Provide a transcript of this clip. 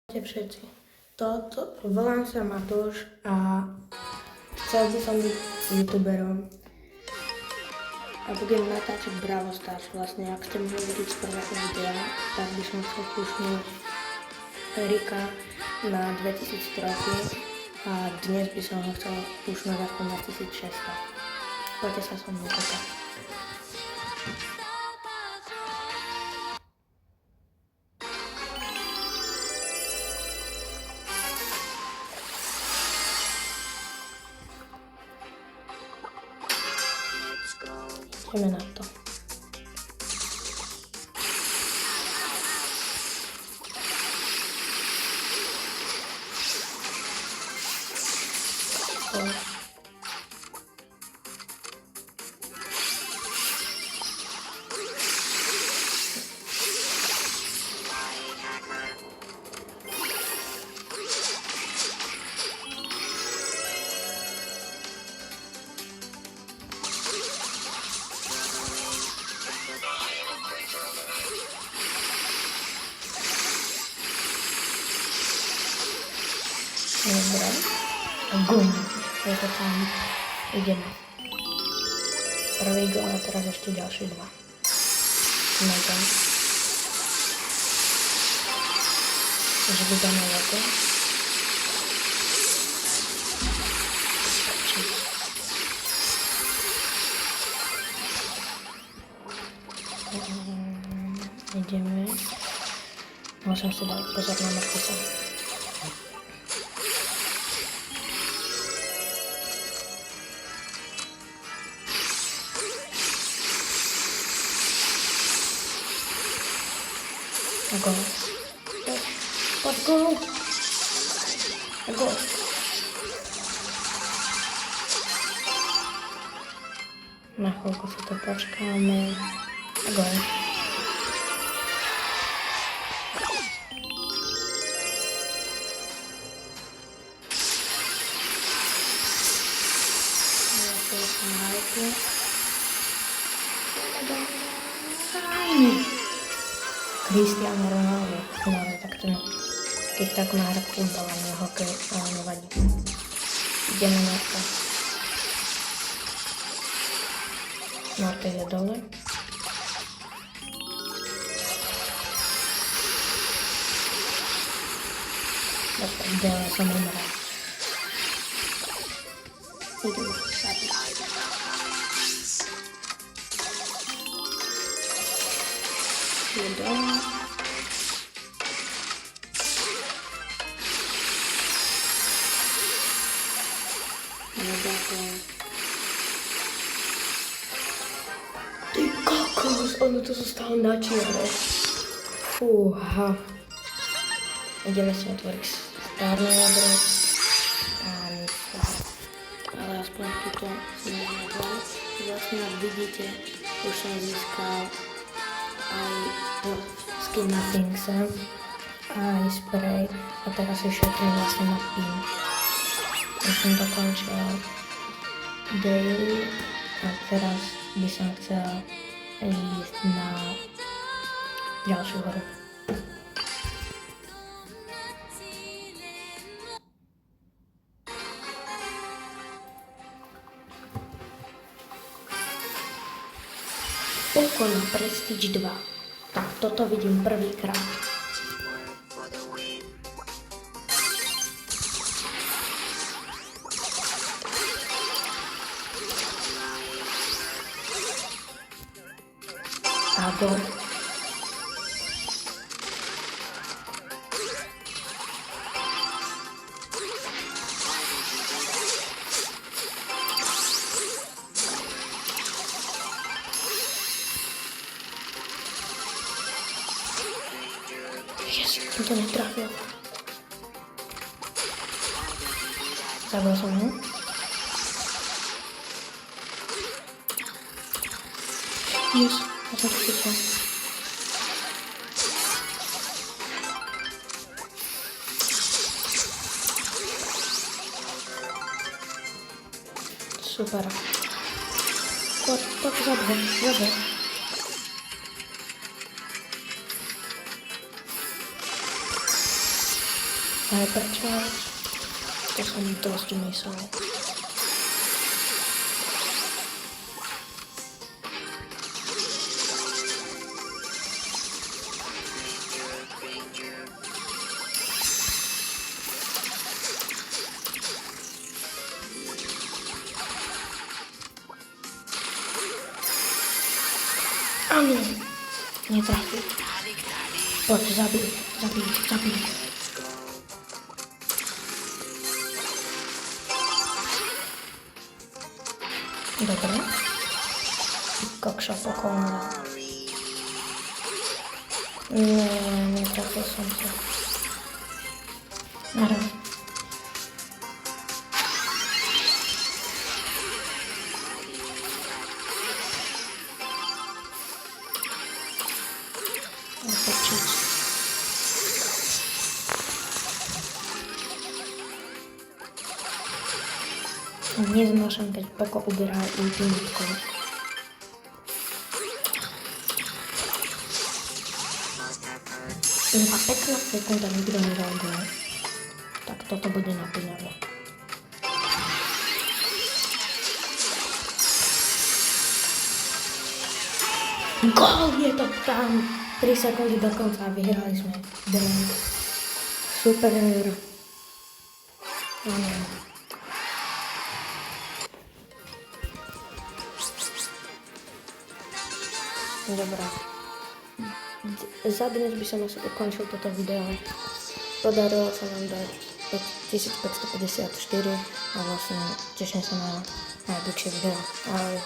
Všetci. Volám sa Matúš a chcel by som byť youtuberom. A budem natáčať Brawl Stars vlastne. Ak ste mohli vidieť z prvého videa, tak by som chcel pušnúť Erika na 2000 trofí a dnes by som ho chcel pušnúť aspoň na 1600. Poďte sa so mnou kokať. Ideme na to. Dobre. A gum. Je to tam. Ideme. Prvý gól a teraz ešte ďalšie dva. Mega. Takže vydáme logo. Ideme. Musím si dať pozor na mŕtvica. Go. Poď go. Go. Na chvíľku si to počkáme. Go. Cristiano Ronaldo, no tak ten, keď tak má hrať futbal a nie hokej, ale nevadí. Ideme na to. Norte je dole. Dobre, dole som umrel. Ideme sa. Dole. Ty kokos, ono to zostalo na čierne. Fúha. Ideme si otvoriť stárne jadro. Ale aspoň tuto si môžeme dať. Vlastne ak vidíte, už som získal aj skin na Thinksa, aj spray a teraz si šetrím vlastne na pin. Už som dokončil daily a teraz by som chcel ísť na ďalšiu hru. Oko na Prestige 2. Tak toto vidím prvýkrát. A go. Som to netrafil. Zabil som ho. Yes, ja som to chytil. Super. Poď zabij. Ale prečo? To som dosť myslel. Áno, netrafil. Poď, zabij. Dobre. Kokša pokonal. Nie, netrafil som sa. Naraz. Otočiť. Neznášam, keď Poko uberá ultimatku. Iba 15 sekúnd a nikto nereaguje. Tak toto bude napínavé. Gól, je to tam! 3 sekundy do konca a vyhrali sme. Super. Áno. Dobrá. Za dnes by som asi ukončil toto video. Podarilo sa nám dať 1554 a vlastne teším sa na najbližšie video. Ahoj.